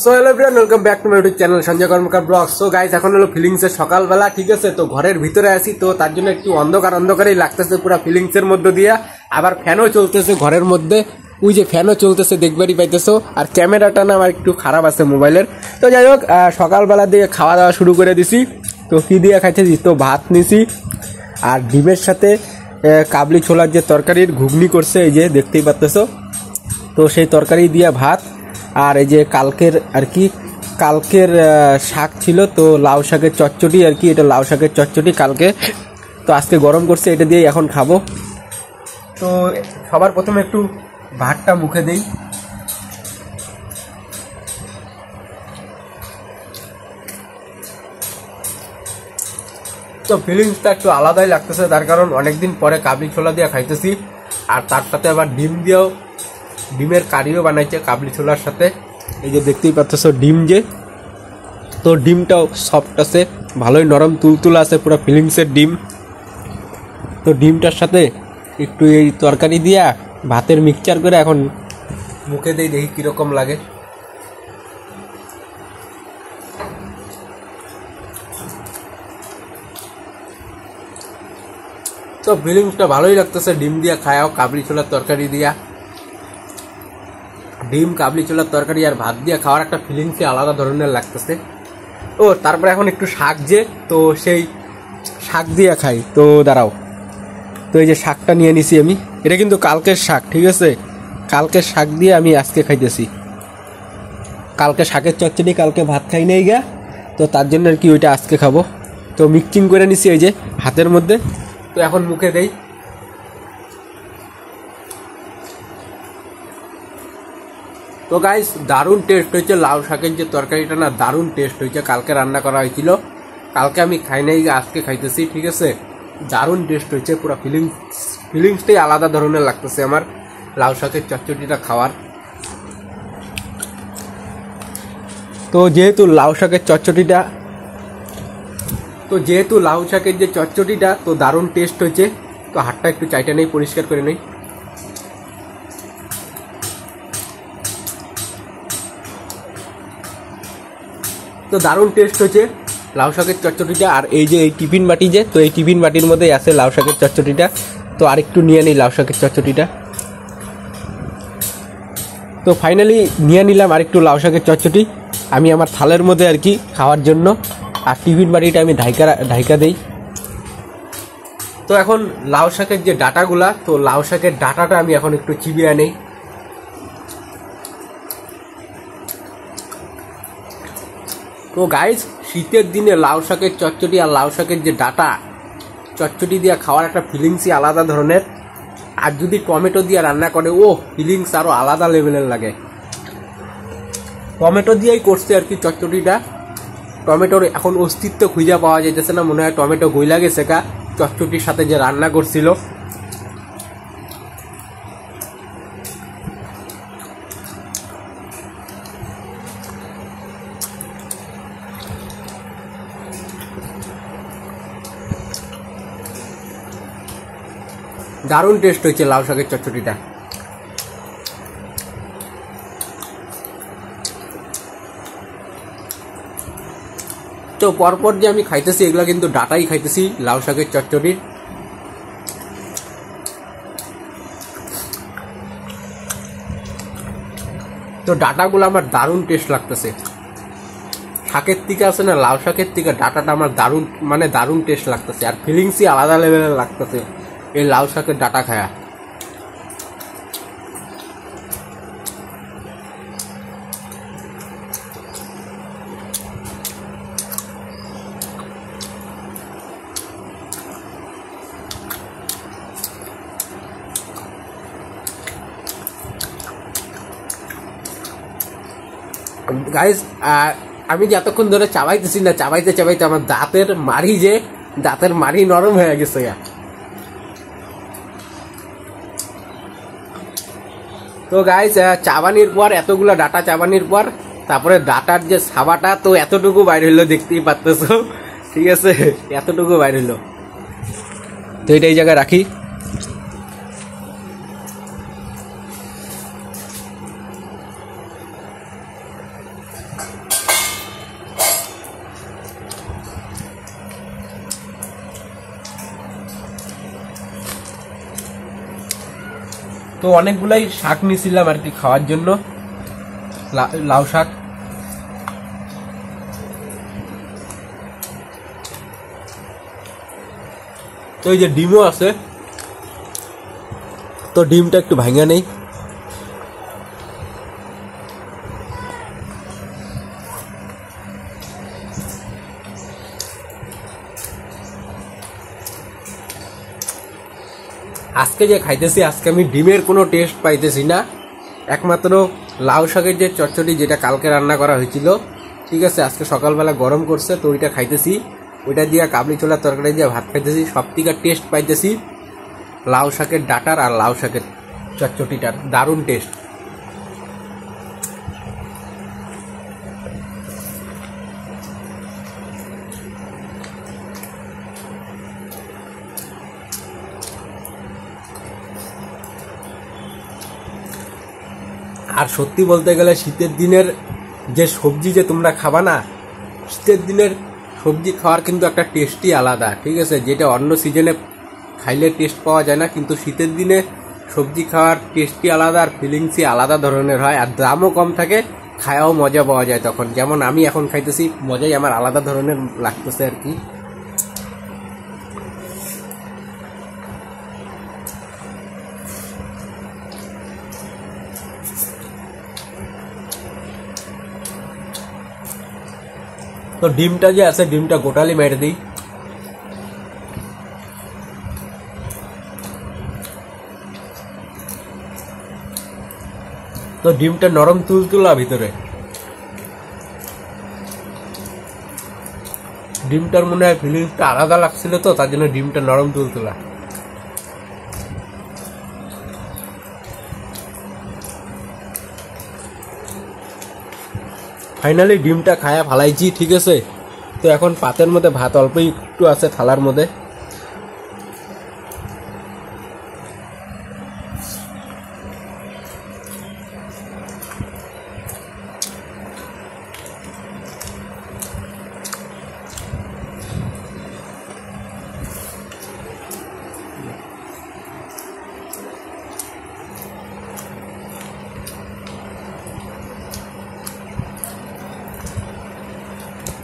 So hello everyone, welcome back to my YouTube channel Sanjay Karmakar blog. So guys, এখন হলো ফিলিংসের সকালবেলা, ঠিক আছে। তো ঘরের ভিতরে আছি, তো তার জন্য একটু অন্ধকারই লাগতেছে পুরো ফিলিংসের মধ্যে দিয়ে। আবার ফ্যানও চলতেছে ঘরের মধ্যে, ওই যে ফ্যানও চলতেছে দেখবারই পাইতেছো। আর ক্যামেরাটা না আমার একটু খারাপ আছে মোবাইলের। তো যাই হোক, সকালবেলা দিয়ে খাওয়া দাওয়া শুরু করে দিছি। তো কি দিয়ে খাইতেছি, তো ভাত নিছি আর ডিমের সাথে কাবলি ছোলার যে তরকারির ঘুগনি করছে, এই যে দেখতেই পাচ্তেছো। তো সেই তরকারি দিয়ে ভাত, আর এই যে কালকের শাক ছিল, তো লাউ শাকের চচ্চড়ি আর কি, এটা লাউ শাকের চচ্চড়ি কালকে, তো আজকে গরম করছে, এটা দিয়ে এখন খাবো। তো সবার প্রথমে একটু ভাতটা মুখে দেই। তো ফিলিংসটা একটু আলাদাই লাগতেছে, তার কারণ অনেকদিন পরে কাবলি ছোলা দিয়ে খাইতেছি, আর তার সাথে আবার ডিমের কারিও বানাইছে কাবলি ছোলার সাথে। এই যে দেখতেই পাচ্ছ ডিম, যে তো ডিমটাও সফট আছে, ভালোই নরম তুলতুলা আছে, পুরো ফিলিংসের ডিম। তো ডিমটার সাথে একটু এই তরকারি দিয়া ভাতের মিক্সচার করে এখন মুখে দেই, দেখি কিরকম লাগে। তো ফিলিংসটা ভালোই লাগতেছে, ডিম দিয়া খায়াও কাবলি ছোলার তরকারি দিয়া। ডিম কাবলি ছোলার তরকারি আর ভাত দিয়ে খাওয়ার একটা ফিলিংসই আলাদা ধরনের লাগতেছে। ও তারপরে এখন একটু শাক, যে তো সেই শাক দিয়ে খাই। তো দাঁড়াও, তো এই যে শাকটা নিয়ে নিছি আমি, এটা কিন্তু কালকের শাক, ঠিক আছে। কালকের শাক দিয়ে আমি আজকে খাইতেছি। কালকে শাকের চচ্চড়ি কালকে ভাত খাই নাই গা, তো তার জন্য আর কি ওইটা আজকে খাবো। তো মিক্সিং করে নিছি এই যে হাতের মধ্যে। তো এখন মুখে দেই। তো গাইস, দারুণ টেস্ট হয়েছে লাউ শাকের যে তরকারিটা, না দারুণ টেস্ট হয়েছে। কালকে রান্না করা হয়েছিল, কালকে আমি খাই নাই, আজকে খাইতেছি, ঠিক আছে। দারুণ টেস্ট হয়েছে, পুরো ফিলিংসটাই আলাদা ধরনের লাগতেছে আমার লাউ শাকের চচ্চড়িটা খাওয়ার। তো যেহেতু লাউ শাকের যে চচ্চড়িটা তো দারুণ টেস্ট হয়েছে। তো হাতটা একটু চাইটা নেই, পরিষ্কার করে নেই। তো দারুণ টেস্ট হয়েছে লাউ শাকের চচ্চড়িটা। আর এই যে এই টিফিন বাটি, যে তো এই টিফিন বাটির মধ্যেই আছে লাউ শাকের চচ্চড়িটা। তো আরেকটু নিয়ে নিই লাউ শাকের চচ্চড়িটা। তো ফাইনালি নিয়ে নিলাম আরেকটু লাউ শাকের চচ্চড়ি আমি আমার থালের মধ্যে আর কি খাওয়ার জন্য। আর টিফিন বাটিটা আমি ঢাইকা দেই। তো এখন লাউ শাকের যে ডাটাগুলা, তো লাউ শাকের ডাটাটা আমি এখন একটু চিবিয়ে নেই। তো গাইজ, শীতের দিনে লাউ শাকের চচ্চড়ি আর লাউ শাকের যে ডাটা চচ্চড়ি দিয়ে খাওয়ার একটা ফিলিংসই আলাদা ধরনের। আর যদি টমেটো দিয়ে রান্না করে, ও ফিলিংস আরো আলাদা লেভেলের লাগে। টমেটো দিয়েই করছে আর কি চচ্চড়িটা। টমেটোর এখন অস্তিত্ব খুঁজে পাওয়া যাইতেছে না, মনে হয় টমেটো গইলা গেছে কা চচ্চড়ির সাথে যে রান্না করছিল। দারুণ টেস্ট হয়েছে লাউ শাকের চচ্চড়িটা। তো পরপর যে আমি খাইতেছি, এগুলো কিন্তু ডাটাই খাইতেছি লাউ শাকের চচ্চড়ির। তো ডাটাগুলো আমার দারুণ টেস্ট লাগতেছে। শাকের থেকে আছে না, লাউ শাকের থেকে ডাটাটা আমার দারুণ টেস্ট লাগতেছে। আর ফিলিংসই আলাদা লেভেলের লাগতেছে এই লাউ শাকের ডাটা খায়া। গাইজ, আমি যতক্ষণ ধরে চাবাইতেছি না, চাবাইতে আমার দাঁতের মাড়ি নরম হয়ে গেছে। তো গাইজ, চাবানির পর এতগুলো ডাটা চাবানির পর তারপরে ডাটার যে সাবাটা, তো এতটুকু বাইর হইলো, দেখতেই পারতেছো, ঠিক আছে, এতটুকু বাইর হইলো। তো এটা এই জায়গায় রাখি। তো অনেকগুলাই শাক নিয়েছিলাম আর কি খাওয়ার জন্য, লাউ শাক। তো এই যে ডিমও আছে, তো ডিমটা একটু ভাঙা নেই। আজকে যে খাইতেছি, আজকে আমি ডিমের কোনো টেস্ট পাইতেছি না, একমাত্র লাউ শাকের যে চচ্চড়ি যেটা কালকে রান্না করা হয়েছিল, ঠিক আছে, আজকে সকালবেলা গরম করছে তো ওইটা খাইতেছি, ওইটা দিয়ে কাবলি ছোলার তরকারি দিয়ে ভাত খাইতেছি। সব থেকে টেস্ট পাইতেছি লাউ শাকের ডাটার আর লাউ শাকের চচ্চড়িটার, দারুণ টেস্ট। আর সত্যি বলতে গেলে শীতের দিনের যে সবজি যে তোমরা খাবা না, শীতের দিনের সবজি খাওয়ার কিন্তু একটা টেস্টই আলাদা, ঠিক আছে, যেটা অন্য সিজনে খাইলে টেস্ট পাওয়া যায় না, কিন্তু শীতের দিনে সবজি খাওয়ার টেস্টই আলাদা আর ফিলিংসই আলাদা ধরনের হয়, আর দামও কম থাকে, খায়াও মজা পাওয়া যায় তখন। যেমন আমি এখন খাইতেছি, মজাই আমার আলাদা ধরনের লাগতেছে আর কি। তো ডিমটা যে আছে, ডিমটা গোটালি মেরে দিই। তো ডিমটা নরম তুলতুলা ভিতরে, ডিমটার মনে হয় ফিলিংসটা আলাদা লাগছিল, তো তার জন্য ডিমটা নরম তুলতুলা। ফাইনালি ডিমটা খায়া ফালাইছি, ঠিক আছে। তো এখন পাতের মধ্যে ভাত অল্প একটু আছে থালার মধ্যে,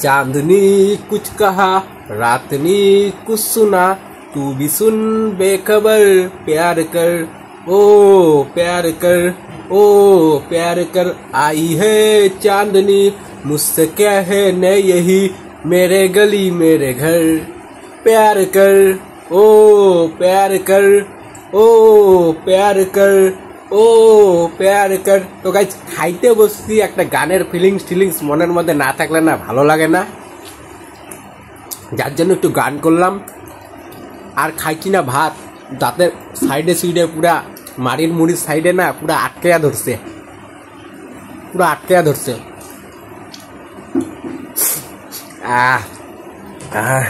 चांदनी कुछ कहा रातनी कुछ सुना, तू भी सुन बेखबर, प्यार कर ओ प्यार कर ओ प्यार कर, आई है चांदनी मुझसे कहने यही, मेरे गली मेरे घर, प्यार कर ओ प्यार कर ओ प्यार कर ও প্যার কর। তো গাইস খাইতে বসছি, একটা গানের ফিলিংস মনের মধ্যে না থাকলে না ভালো লাগে না, যার জন্য একটু গান করলাম। আর খাইছি না ভাত, দাঁতের সাইডে সুইডে পুরা মাড়ির মুড়ির সাইডে না পুরা আটকেয়া ধরছে, পুরা আটকেয়া ধরছে। আহ আহ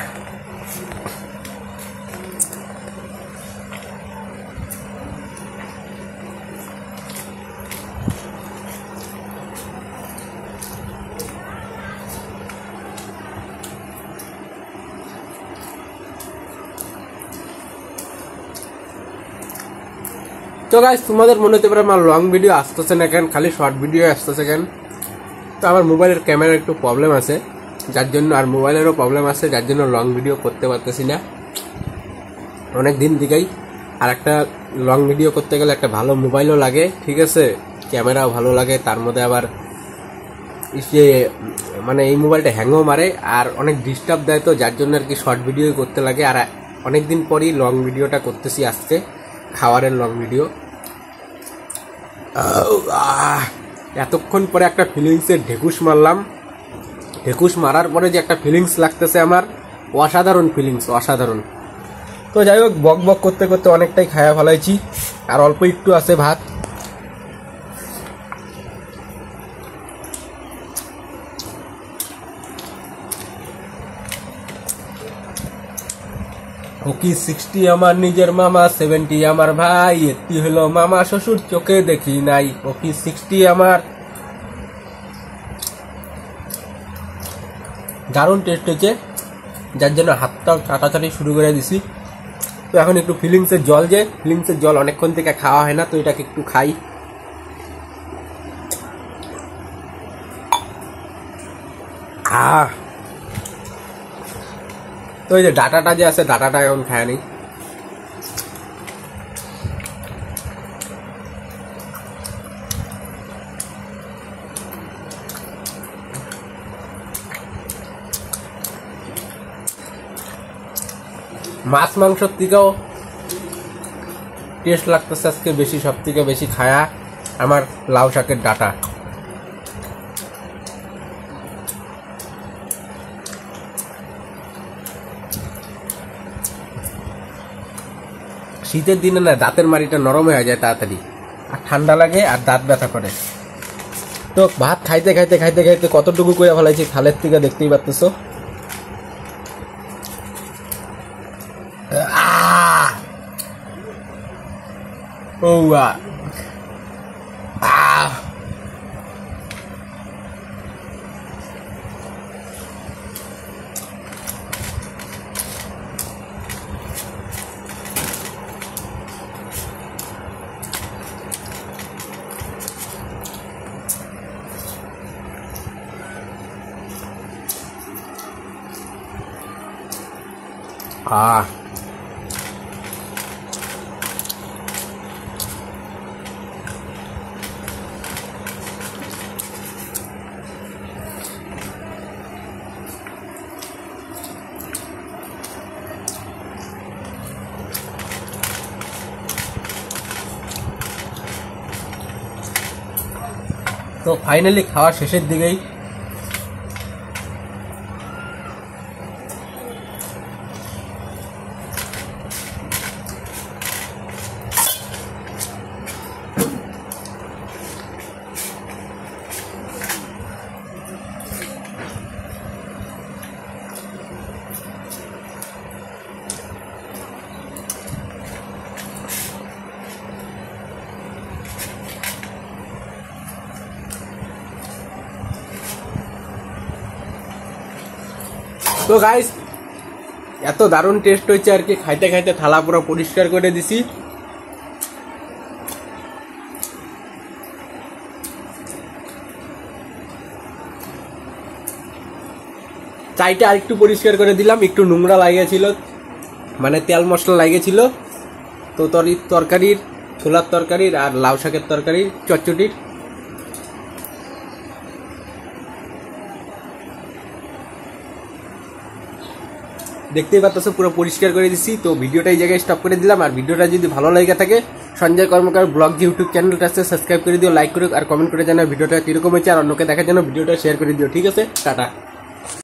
তো গাইস তোমাদের মনে হতে পারে আমার লং ভিডিও আসতেছে না কেন, খালি শর্ট ভিডিও আসতেছে কেন। তো আমার মোবাইলের ক্যামেরার একটু প্রবলেম আছে, যার জন্য, আর মোবাইলেরও প্রবলেম আছে, যার জন্য লং ভিডিও করতে পারতেছি না অনেক দিন থেকেই। আর একটা লং ভিডিও করতে গেলে একটা ভালো মোবাইলও লাগে, ঠিক আছে, ক্যামেরাও ভালো লাগে, তার মধ্যে আবার সে মানে এই মোবাইলটা হ্যাংও মারে আর অনেক ডিস্টার্ব দেয়, তো যার জন্য আর কি শর্ট ভিডিও করতে লাগে। আর অনেক দিন পরই লং ভিডিওটা করতেছি আজকে, খাওয়ারের লং ভিডিও। এতক্ষণ পরে একটা ফিলিংসের ঢেকুশ মারলাম, ঢেকুশ মারার পরে যে একটা ফিলিংস লাগতেছে আমার, অসাধারণ ফিলিংস, অসাধারণ। তো যাই হোক, বক বক করতে করতে অনেকটাই খায়া ফেলাইছি, আর অল্প একটু আছে ভাত। ওকি 60 আমার নিজের মামা, 70 আমার ভাই, 80 হলো মামা শ্বশুর চোখে দেখি নাই। ওকি 60 আমার দারুণ টেস্ট হয়েছে, যার জন্য হাতটাও চাটাচাটি শুরু করে দিছি। তো এখন একটু ফিলিংসের জল, যে ফিলিংসের জল অনেকক্ষণ থেকে খাওয়া হয় না, তো এটাকে একটু খাই। তো এই যে ডাটাটা যে আছে, ডাটাটা এখন খায় নি। মাছ মাংসর থেকেও টেস্ট লাগতেছে আজকে বেশি, সব থেকে বেশি খায়া আমার লাউ শাকের ডাটা। শীতের দিনে না দাঁতের মাড়িটা নরম হয়ে যায় তাড়াতাড়ি, আর ঠান্ডা লাগে আর দাঁত ব্যথা করে। তো ভাত খাইতে খাইতে খাইতে খাইতে কতটুকু করে ফেলাইছি থালের থেকে দেখতেই পারতেছো। ও তো ফাইনালি খাওয়া শেষের দিকেই তো গাইস এত দারুণ টেস্ট হয়েছে আর কি, খাইতে খাইতে থালা পুরো পরিষ্কার করে দিছি। চাইটা আরেকটু পরিষ্কার করে দিলাম, একটু নোংরা লাগিয়েছিল, মানে তেল মশলা লাগিয়েছিল। তো তরকারির, ছোলার তরকারির আর লাউ শাকের তরকারি চটচটির দেখতেই পাচ্ছ পুরো পরিষ্কার করে দিচ্ছি। তো ভিডিওটা এই জায়গায় স্টপ করে দিলাম। আর ভিডিওটা যদি ভালো লাগে থাকে সঞ্জয় কর্মকার ব্লগ যে ইউটিউব চ্যানেলটা আছে সাবস্ক্রাইব করে দিও, লাইক করে আর কমেন্ট করে জানাও ভিডিওটা কিরকম হয়েছে, আর অন্যকে দেখার জন্য ভিডিওটা শেয়ার করে দিও। ঠিক আছে, টাটা।